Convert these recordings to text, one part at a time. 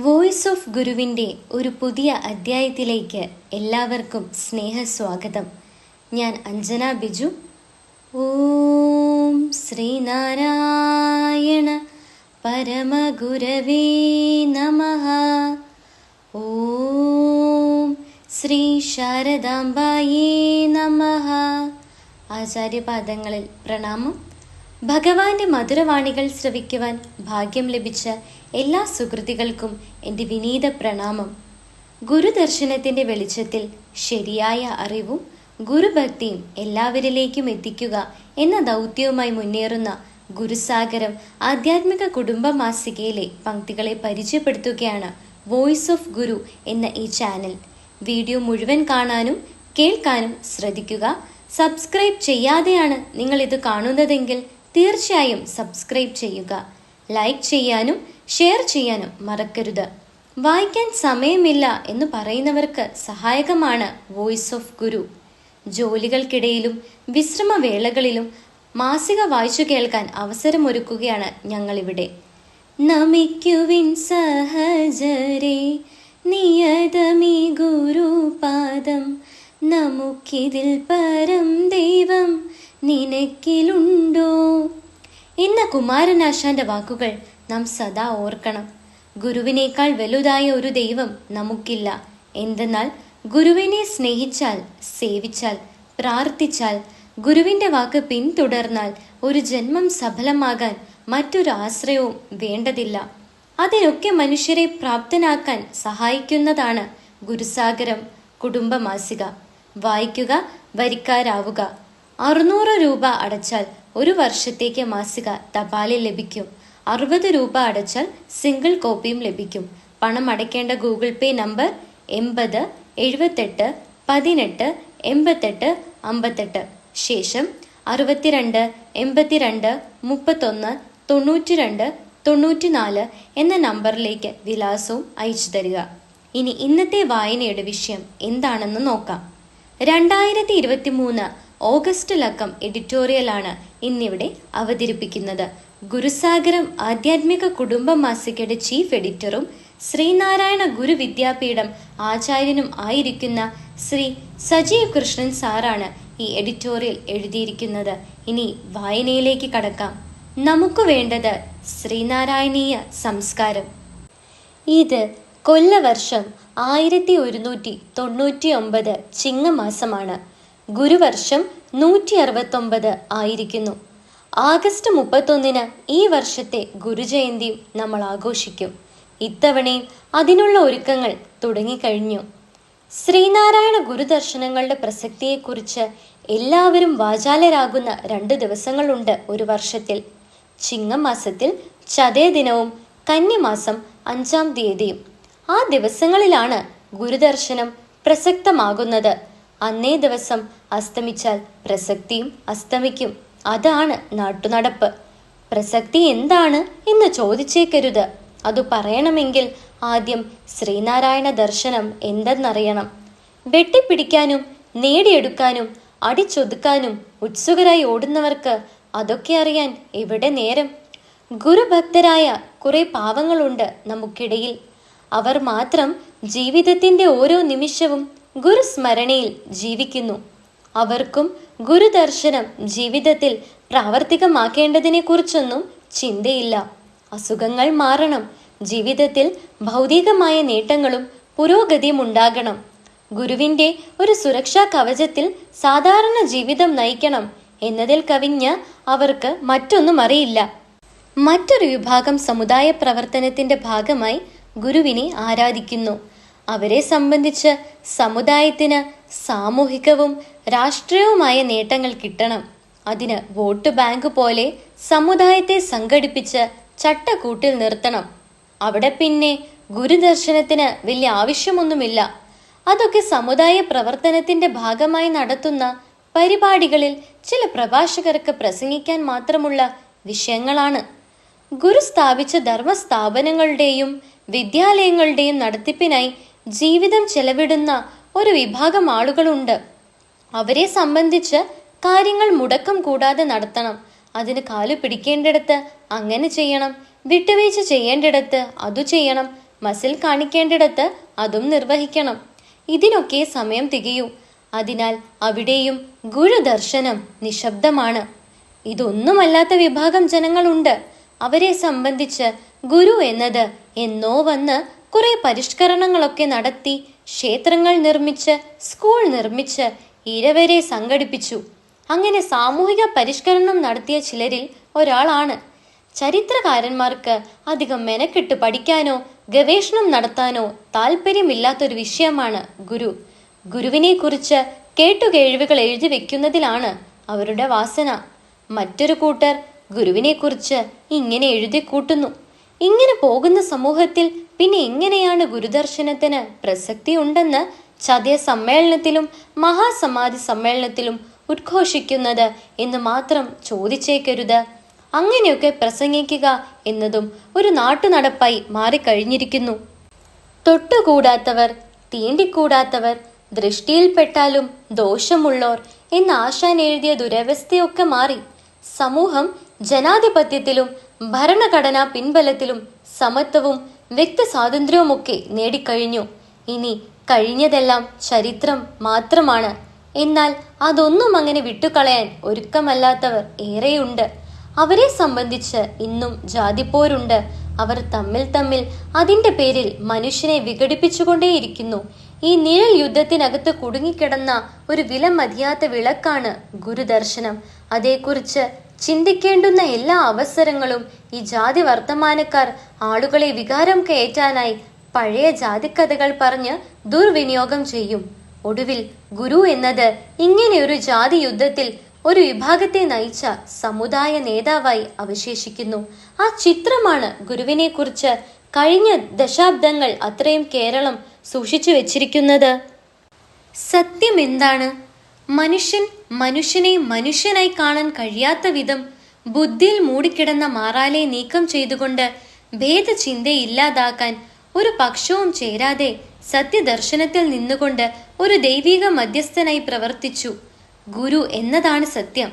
Voice of ഗുരുവിൻ്റെ ഒരു പുതിയ അധ്യായത്തിലേക്ക് എല്ലാവർക്കും സ്നേഹസ്വാഗതം. ഞാൻ അഞ്ജന ബിജു. ഓം ശ്രീനാരായണ പരമഗുരവേ നമഃ. ഓം ശ്രീ ശാരദാംബായേ നമഃ. ആചാര്യപാദങ്ങളിൽ പ്രണാമം. ഭഗവാന്റെ മധുരവാണികൾ ശ്രവിക്കുവാൻ ഭാഗ്യം ലഭിച്ച എല്ലാ സുഹൃത്തുക്കൾക്കും എൻ്റെ വിനീത പ്രണാമം. ഗുരുദർശനത്തിൻ്റെ വെളിച്ചത്തിൽ ശരിയായ അറിവും ഗുരുഭക്തിയും എല്ലാവരിലേക്കും എത്തിക്കുക എന്ന ദൗത്യവുമായി മുന്നേറുന്ന ഗുരുസാഗരം ആധ്യാത്മിക കുടുംബ മാസികയിലെ പങ്ക്തികളെ പരിചയപ്പെടുത്തുകയാണ് വോയിസ് ഓഫ് ഗുരു എന്ന ഈ ചാനൽ. വീഡിയോ മുഴുവൻ കാണാനും കേൾക്കാനും ശ്രദ്ധിക്കുക. സബ്സ്ക്രൈബ് ചെയ്യാതെയാണ് നിങ്ങൾ ഇത് കാണുന്നതെങ്കിൽ തീർച്ചയായും സബ്സ്ക്രൈബ് ചെയ്യുക. ലൈക്ക് ചെയ്യാനും ഷെയർ ചെയ്യാനും മറക്കരുത്. വായിക്കാൻ സമയമില്ല എന്ന് പറയുന്നവർക്ക് സഹായകമാണ് വോയിസ് ഓഫ് ഗുരു. ജോലികൾക്കിടയിലും വിശ്രമവേളകളിലും മാസിക വായിച്ചു കേൾക്കാൻ അവസരമൊരുക്കുകയാണ് ഞങ്ങളിവിടെ. നമിക്കുവിൻ സഹജരേ നിയതമീ ഗുരുപാദം, നമുക്കിതിൽ പരം ദൈവം നിനക്കിലുണ്ടോ എന്ന കുമാരനാശാന്റെ വാക്കുകൾ നാം സദാ ഓർക്കണം. ഗുരുവിനേക്കാൾ വലുതായ ഒരു ദൈവം നമുക്കില്ല. എന്തെന്നാൽ ഗുരുവിനെ സ്നേഹിച്ചാൽ, സേവിച്ചാൽ, പ്രാർത്ഥിച്ചാൽ, ഗുരുവിൻ്റെ വാക്ക് പിന്തുടർന്നാൽ ഒരു ജന്മം സഫലമാകാൻ മറ്റൊരു ആശ്രയവും വേണ്ടതില്ല. അതിനൊക്കെ മനുഷ്യരെ പ്രാപ്തനാക്കാൻ സഹായിക്കുന്നതാണ് ഗുരുസാഗരം കുടുംബ മാസിക. വായിക്കുക, വരിക്കാരാവുക. 600 രൂപ അടച്ചാൽ ഒരു വർഷത്തേക്ക് മാസിക തപാലിൽ ലഭിക്കും. 60 രൂപ അടച്ചാൽ സിംഗിൾ കോപ്പിയും ലഭിക്കും. പണം അടയ്ക്കേണ്ട ഗൂഗിൾ പേ നമ്പർ 80 78 18 88 58, ശേഷം 62 82 31 92 94 എന്ന നമ്പറിലേക്ക് വിലാസവും അയച്ചു തരിക. ഇനി ഇന്നത്തെ വായനയുടെ വിഷയം എന്താണെന്ന് നോക്കാം. 2023 ഓഗസ്റ്റ് ലക്കം എഡിറ്റോറിയലാണ് ഇന്നിവിടെ അവതരിപ്പിക്കുന്നത്. ഗുരുസാഗരം ആധ്യാത്മിക കുടുംബ മാസികയുടെ ചീഫ് എഡിറ്ററും ശ്രീനാരായണ ഗുരു വിദ്യാപീഠം ആചാര്യനും ആയിരിക്കുന്ന ശ്രീ സജീവ് കൃഷ്ണൻ സാറാണ് ഈ എഡിറ്റോറിയൽ എഴുതിയിരിക്കുന്നത്. ഇനി വായനയിലേക്ക് കടക്കാം. നമുക്ക് വേണ്ടത് ശ്രീനാരായണീയ സംസ്കാരം. ഇത് കൊല്ലവർഷം 1199 ചിങ്ങമാസമാണ്. ഗുരുവർഷം 169 ആയിരിക്കുന്നു. ആഗസ്റ്റ് 31 ഈ വർഷത്തെ ഗുരുജയന്തിയും നമ്മൾ ആഘോഷിക്കും. ഇത്തവണയും അതിനുള്ള ഒരുക്കങ്ങൾ തുടങ്ങിക്കഴിഞ്ഞു. ശ്രീനാരായണ ഗുരുദർശനങ്ങളുടെ പ്രസക്തിയെക്കുറിച്ച് എല്ലാവരും വാചാലരാകുന്ന 2 ദിവസങ്ങളുണ്ട് ഒരു വർഷത്തിൽ. ചിങ്ങമാസത്തിൽ ചതയ ദിനവും കന്നിമാസം 5-ാം തീയതിയും. ആ ദിവസങ്ങളിലാണ് ഗുരുദർശനം പ്രസക്തമാകുന്നത്. അന്നേ ദിവസം അസ്തമിച്ചാൽ പ്രസക്തിയും അസ്തമിക്കും. അതാണ് നാട്ടുനടപ്പ്. പ്രസക്തി എന്താണ് എന്ന് ചോദിച്ചേക്കരുത്. അത് പറയണമെങ്കിൽ ആദ്യം ശ്രീനാരായണ ദർശനം എന്തെന്നറിയണം. വെട്ടിപ്പിടിക്കാനും നേടിയെടുക്കാനും അടിച്ചൊതുക്കാനും ഉത്സുകരായി ഓടുന്നവർക്ക് അതൊക്കെ അറിയാൻ എവിടെ നേരം? ഗുരുഭക്തരായ കുറെ പാവങ്ങളുണ്ട് നമുക്കിടയിൽ. അവർ മാത്രം ജീവിതത്തിൻ്റെ ഓരോ നിമിഷവും ഗുരുസ്മരണയിൽ ജീവിക്കുന്നു. അവർക്കും ഗുരുദർശനം ജീവിതത്തിൽ പ്രാവർത്തികമാക്കേണ്ടതിനെ കുറിച്ചൊന്നും ചിന്തയില്ല. അസുഖങ്ങൾ മാറണം, ജീവിതത്തിൽ ഭൗതികമായ നേട്ടങ്ങളും പുരോഗതിയും ഉണ്ടാകണം, ഗുരുവിൻ്റെ ഒരു സുരക്ഷാ കവചത്തിൽ സാധാരണ ജീവിതം നയിക്കണം എന്നതിൽ കവിഞ്ഞ് അവർക്ക് മറ്റൊന്നും അറിയില്ല. മറ്റൊരു വിഭാഗം സമുദായ പ്രവർത്തനത്തിൻ്റെ ഭാഗമായി ഗുരുവിനെ ആരാധിക്കുന്നു. അവരെ സംബന്ധിച്ച് സമുദായത്തിന് സാമൂഹികവും രാഷ്ട്രീയവുമായ നേട്ടങ്ങൾ കിട്ടണം. അതിന് വോട്ട് ബാങ്ക് പോലെ സമുദായത്തെ സംഘടിപ്പിച്ച് ചട്ടക്കൂട്ടിൽ നിർത്തണം. അവിടെ പിന്നെ ഗുരുദർശനത്തിന് വലിയ ആവശ്യമൊന്നുമില്ല. അതൊക്കെ സമുദായ പ്രവർത്തനത്തിന്റെ ഭാഗമായി നടത്തുന്ന പരിപാടികളിൽ ചില പ്രഭാഷകർക്ക് പ്രസംഗിക്കാൻ മാത്രമുള്ള വിഷയങ്ങളാണ്. ഗുരു സ്ഥാപിച്ച ധർമ്മസ്ഥാപനങ്ങളുടെയും വിദ്യാലയങ്ങളുടെയും നടത്തിപ്പിനായി ജീവിതം ചെലവിടുന്ന ഒരു വിഭാഗം ആളുകളുണ്ട്. അവരെ സംബന്ധിച്ച് കാര്യങ്ങൾ മുടക്കം കൂടാതെ നടത്തണം. അതിന് കാലു പിടിക്കേണ്ടിടത്ത് അങ്ങനെ ചെയ്യണം, വിട്ടുവീഴ്ച ചെയ്യേണ്ടിടത്ത് അതു ചെയ്യണം, മസിൽ കാണിക്കേണ്ടിടത്ത് അതും നിർവഹിക്കണം. ഇതിനൊക്കെ സമയം തികയൂ. അതിനാൽ അവിടെയും ഗുരുദർശനം നിശബ്ദമാണ്. ഇതൊന്നുമല്ലാത്ത വിഭാഗം ജനങ്ങളുണ്ട്. അവരെ സംബന്ധിച്ച് ഗുരു എന്നത് എന്നോ വന്ന് കുറെ പരിഷ്കരണങ്ങളൊക്കെ നടത്തി ക്ഷേത്രങ്ങൾ നിർമ്മിച്ച് സ്കൂൾ നിർമ്മിച്ച് ഇരവരെ സംഘടിപ്പിച്ചു. അങ്ങനെ സാമൂഹിക പരിഷ്കരണം നടത്തിയ ചിലരിൽ ഒരാളാണ്. ചരിത്രകാരന്മാർക്ക് അധികം മെനക്കെട്ട് പഠിക്കാനോ ഗവേഷണം നടത്താനോ താല്പര്യമില്ലാത്തൊരു വിഷയമാണ് ഗുരു. ഗുരുവിനെ കുറിച്ച് കേട്ടുകേഴ്വികൾ എഴുതി വെക്കുന്നതിലാണ് അവരുടെ വാസന. മറ്റൊരു കൂട്ടർ ഗുരുവിനെ കുറിച്ച് ഇങ്ങനെ എഴുതി കൂട്ടുന്നു. ഇങ്ങനെ പോകുന്ന സമൂഹത്തിൽ പിന്നെ എങ്ങനെയാണ് ഗുരുദർശനത്തിന് പ്രസക്തി ഉണ്ടെന്ന് ചതയ സമ്മേളനത്തിലും മഹാസമാധി സമ്മേളനത്തിലും ഉദ്ഘോഷിക്കുന്നത് എന്ന് മാത്രം ചോദിച്ചേക്കരുത്. അങ്ങനെയൊക്കെ പ്രസംഗിക്കുക എന്നതും ഒരു നാട്ടുനടപ്പായി മാറിക്കഴിഞ്ഞിരിക്കുന്നു. തൊട്ടുകൂടാത്തവർ, തീണ്ടിക്കൂടാത്തവർ, ദൃഷ്ടിയിൽപ്പെട്ടാലും ദോഷമുള്ളോർ എന്ന് ആശാൻ എഴുതിയ ദുരവസ്ഥയൊക്കെ മാറി. സമൂഹം ജനാധിപത്യത്തിലും ഭരണഘടനാ പിൻബലത്തിലും സമത്വവും വ്യക്തി സ്വാതന്ത്ര്യവുമൊക്കെ നേടിക്കഴിഞ്ഞു. ഇനി കഴിഞ്ഞതെല്ലാം ചരിത്രം മാത്രമാണ്. എന്നാൽ അതൊന്നും അങ്ങനെ വിട്ടുകളയാൻ ഒരുക്കമല്ലാത്തവർ ഏറെയുണ്ട്. അവരെ സംബന്ധിച്ച് ഇന്നും ജാതിപ്പോരുണ്ട്. അവർ തമ്മിൽ അതിന്റെ പേരിൽ മനുഷ്യനെ വിഘടിപ്പിച്ചുകൊണ്ടേയിരിക്കുന്നു. ഈ നിഴൽ യുദ്ധത്തിനകത്ത് കുടുങ്ങിക്കിടന്ന ഒരു വില മതിയാത്ത വിളക്കാണ് ഗുരുദർശനം. അതേക്കുറിച്ച് ചിന്തിക്കേണ്ടുന്ന എല്ലാ അവസരങ്ങളും ഈ ജാതി വർത്തമാനക്കാർ ആളുകളെ വികാരം കയറ്റാനായി പഴയ ജാതിക്കഥകൾ പറഞ്ഞ് ദുർവിനിയോഗം ചെയ്യും. ഒടുവിൽ ഗുരു എന്നത് ഇങ്ങനെയൊരു ജാതി യുദ്ധത്തിൽ ഒരു വിഭാഗത്തെ നയിച്ച സമുദായ നേതാവായി അവശേഷിക്കുന്നു. ആ ചിത്രമാണ് ഗുരുവിനെ കുറിച്ച് കഴിഞ്ഞ ദശാബ്ദങ്ങൾ അത്രയും കേരളം സൂക്ഷിച്ചു വെച്ചിരിക്കുന്നത്. സത്യം എന്താണ്? മനുഷ്യൻ മനുഷ്യനെ മനുഷ്യനായി കാണാൻ കഴിയാത്ത വിധം ബുദ്ധിയിൽ മൂടിക്കിടന്ന മാറാലെ നീക്കം ചെയ്തുകൊണ്ട് ഭേദചിന്തയില്ലാതാക്കാൻ ഒരു പക്ഷവും ചേരാതെ സത്യദർശനത്തിൽ നിന്നുകൊണ്ട് ഒരു ദൈവിക മധ്യസ്ഥനായി പ്രവർത്തിച്ചു. ഗുരു എന്നതാണ് സത്യം.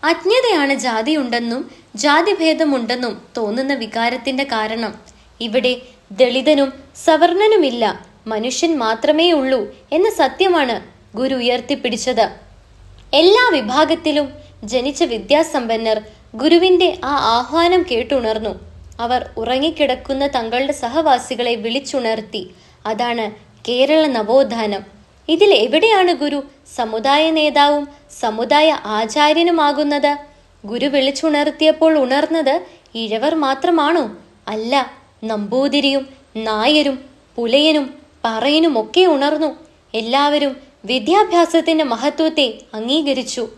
അജ്ഞതയാണ് ജാതിയുണ്ടെന്നും ജാതിഭേദമുണ്ടെന്നും തോന്നുന്ന വികാരത്തിന്റെ കാരണം. ഇവിടെ ദളിതനും സവർണനുമില്ല, മനുഷ്യൻ മാത്രമേ ഉള്ളൂ എന്ന സത്യമാണ് ഗുരു ഉയർത്തിപ്പിടിച്ചത്. എല്ലാ വിഭാഗത്തിലും ജനിച്ച വിദ്യാസമ്പന്നർ ഗുരുവിന്റെ ആ ആഹ്വാനം കേട്ടുണർന്നു. അവർ ഉറങ്ങിക്കിടക്കുന്ന തങ്ങളുടെ സഹവാസികളെ വിളിച്ചുണർത്തി. അതാണ് കേരള നവോത്ഥാനം. ഇതിൽ എവിടെയാണ് ഗുരു സമുദായ നേതാവും സമുദായ ആചാര്യനുമാകുന്നത്? ഗുരു വിളിച്ചുണർത്തിയപ്പോൾ ഉണർന്നത് ഇഴവർ മാത്രമാണോ? അല്ല, നമ്പൂതിരിയും നായരും പുലയനും പറയനുമൊക്കെ ഉണർന്നു. എല്ലാവരും വിദ്യാഭ്യാസത്തിന്റെ മഹത്വത്തെ അംഗീകരിച്ചു.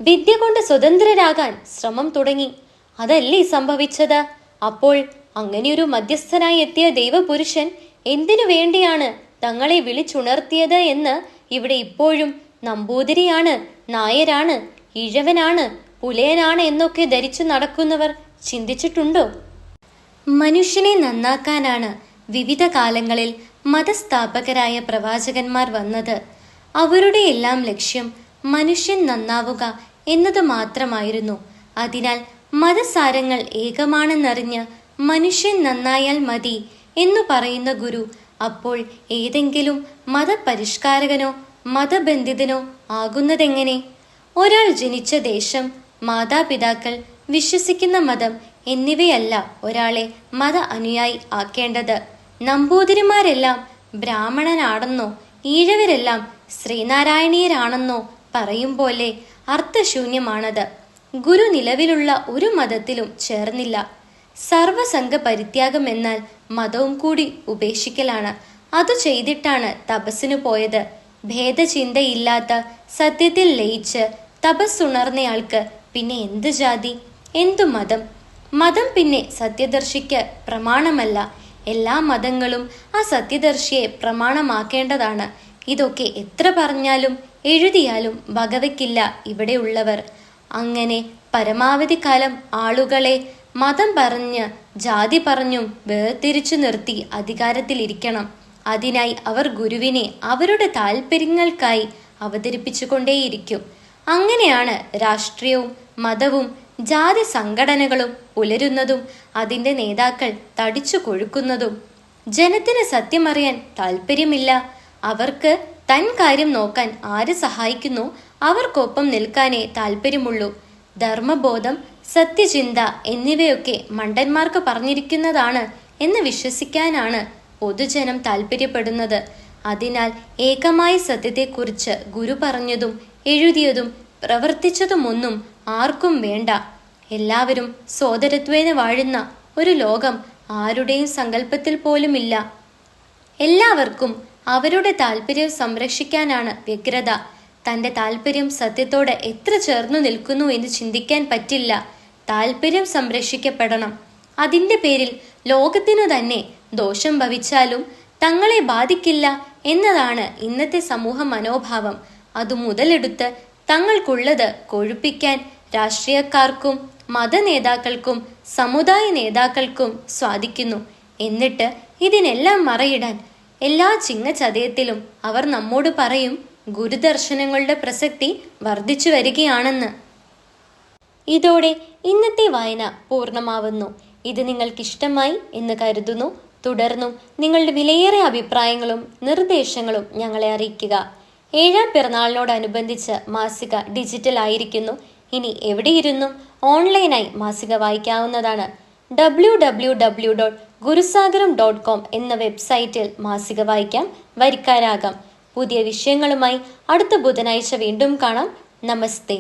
വിദ്യ കൊണ്ട് സ്വതന്ത്രരാകാൻ ശ്രമം തുടങ്ങി. അതല്ലേ സംഭവിച്ചത്? അപ്പോൾ അങ്ങനെയൊരു മധ്യസ്ഥനായി എത്തിയ ദൈവപുരുഷൻ എന്തിനു വേണ്ടിയാണ് തങ്ങളെ വിളിച്ചുണർത്തിയത് എന്ന് ഇവിടെ ഇപ്പോഴും നമ്പൂതിരിയാണ്, നായരാണ്, ഇഴവനാണ്, പുലയനാണ് എന്നൊക്കെ ധരിച്ചു നടക്കുന്നവർ ചിന്തിച്ചിട്ടുണ്ടോ? മനുഷ്യനെ നന്നാക്കാനാണ് വിവിധ കാലങ്ങളിൽ മതസ്ഥാപകരായ പ്രവാചകന്മാർ വന്നത്. അവരുടെ എല്ലാം ലക്ഷ്യം മനുഷ്യൻ നന്നാവുക എന്നത് മാത്രമായിരുന്നു. അതിനാൽ മതസാരങ്ങൾ ഏകമാണെന്നറിഞ്ഞ് മനുഷ്യൻ നന്നായാൽ മതി എന്നു പറയുന്ന ഗുരു അപ്പോൾ ഏതെങ്കിലും മതപരിഷ്കാരകനോ മതബന്ധിതനോ ആകുന്നതെങ്ങനെ? ഒരാൾ ജനിച്ച ദേശം, മാതാപിതാക്കൾ, വിശ്വസിക്കുന്ന മതം എന്നിവയല്ല ഒരാളെ മത അനുയായി ആക്കേണ്ടത്. നമ്പൂതിരിമാരെല്ലാം ബ്രാഹ്മണനാണെന്നോ ഈഴവരെല്ലാം ശ്രീനാരായണീയരാണെന്നോ പറയും പോലെ അർത്ഥശൂന്യമാണത്. ഗുരു നിലവിലുള്ള ഒരു മതത്തിലും ചേർന്നില്ല. സർവസംഘ പരിത്യാഗം എന്നാൽ മതവും കൂടി ഉപേക്ഷിക്കലാണ്. അതു ചെയ്തിട്ടാണ് തപസ്സിനു പോയത്. ഭേദചിന്തയില്ലാത്ത സത്യത്തിൽ ലയിച്ച് തപസ്സുണർന്നയാൾക്ക് പിന്നെ എന്ത് ജാതി, എന്തു മതം? മതം പിന്നെ സത്യദർശിക്ക് പ്രമാണമല്ല. എല്ലാ മതങ്ങളും ആ സത്യദർശിയെ പ്രമാണമാക്കേണ്ടതാണ്. ഇതൊക്കെ എത്ര പറഞ്ഞാലും എഴുതിയാലും വകവയ്ക്കില്ല ഇവിടെയുള്ളവർ. അങ്ങനെ പരമാവധി കാലം ആളുകളെ മതം പറഞ്ഞ് ജാതി പറഞ്ഞും വേർതിരിച്ചു നിർത്തി അധികാരത്തിലിരിക്കണം. അതിനായി അവർ ഗുരുവിനെ അവരുടെ താല്പര്യങ്ങൾക്കായി അവതരിപ്പിച്ചുകൊണ്ടേയിരിക്കും. അങ്ങനെയാണ് രാഷ്ട്രീയവും മതവും ജാതി സംഘടനകളും ഉലരുന്നതും അതിൻ്റെ നേതാക്കൾ തടിച്ചു കൊഴുക്കുന്നതും. ജനത്തിന് സത്യമറിയാൻ താല്പര്യമില്ല. അവർക്ക് തൻ കാര്യം നോക്കാൻ ആര് സഹായിക്കുന്നു അവർക്കൊപ്പം നിൽക്കാനേ താല്പര്യമുള്ളൂ. ധർമ്മബോധം, സത്യചിന്ത എന്നിവയൊക്കെ മണ്ടന്മാർക്ക് പറഞ്ഞിരിക്കുന്നതാണ് എന്ന് വിശ്വസിക്കാനാണ് പൊതുജനം താല്പര്യപ്പെടുന്നത്. അതിനാൽ ഏകമായ സത്യത്തെക്കുറിച്ച് ഗുരു പറഞ്ഞതും എഴുതിയതും പ്രവർത്തിച്ചതുമൊന്നും ആർക്കും വേണ്ട. എല്ലാവരും സോദരത്വേന വാഴുന്ന ഒരു ലോകം ആരുടെയും സങ്കല്പത്തിൽ പോലുമില്ല. എല്ലാവർക്കും അവരുടെ താല്പര്യം സംരക്ഷിക്കാനാണ് വ്യഗ്രത. തൻ്റെ താല്പര്യം സത്യത്തോട് എത്ര ചേർന്നു നിൽക്കുന്നു എന്ന് ചിന്തിക്കാൻ പറ്റില്ല. താല്പര്യം സംരക്ഷിക്കപ്പെടണം. അതിൻ്റെ പേരിൽ ലോകത്തിനു തന്നെ ദോഷം ഭവിച്ചാലും തങ്ങളെ ബാധിക്കില്ല എന്നതാണ് ഇന്നത്തെ സമൂഹ മനോഭാവം. അത് മുതലെടുത്ത് തങ്ങൾക്കുള്ളത് കൊഴുപ്പിക്കാൻ രാഷ്ട്രീയക്കാർക്കും മതനേതാക്കൾക്കും സമുദായ നേതാക്കൾക്കും സാധിക്കുന്നു. എന്നിട്ട് ഇതിനെല്ലാം മറയിടാൻ എല്ലാ ചിങ്ങചതയത്തിലും അവർ നമ്മോട് പറയും ഗുരുദർശനങ്ങളുടെ പ്രസക്തി വർദ്ധിച്ചു വരികയാണെന്ന്. ഇതോടെ ഇന്നത്തെ വായന പൂർണ്ണമാവുന്നു. ഇത് നിങ്ങൾക്കിഷ്ടമായി എന്ന് കരുതുന്നു. തുടർന്നും നിങ്ങളുടെ വിലയേറിയ അഭിപ്രായങ്ങളും നിർദ്ദേശങ്ങളും ഞങ്ങളെ അറിയിക്കുക. 7ാം പിറന്നാളിനോടനുബന്ധിച്ച് മാസിക ഡിജിറ്റൽ ആയിരിക്കുന്നു. ഇനി എവിടെയിരുന്നും ഓൺലൈനായി മാസിക വായിക്കാവുന്നതാണ്. www.gurusaagaram.com എന്ന വെബ്സൈറ്റിൽ മാസിക വായിക്കാം, വരിക്കാരാകാം. പുതിയ വിഷയങ്ങളുമായി അടുത്ത ബുധനാഴ്ച വീണ്ടും കാണാം. നമസ്തേ.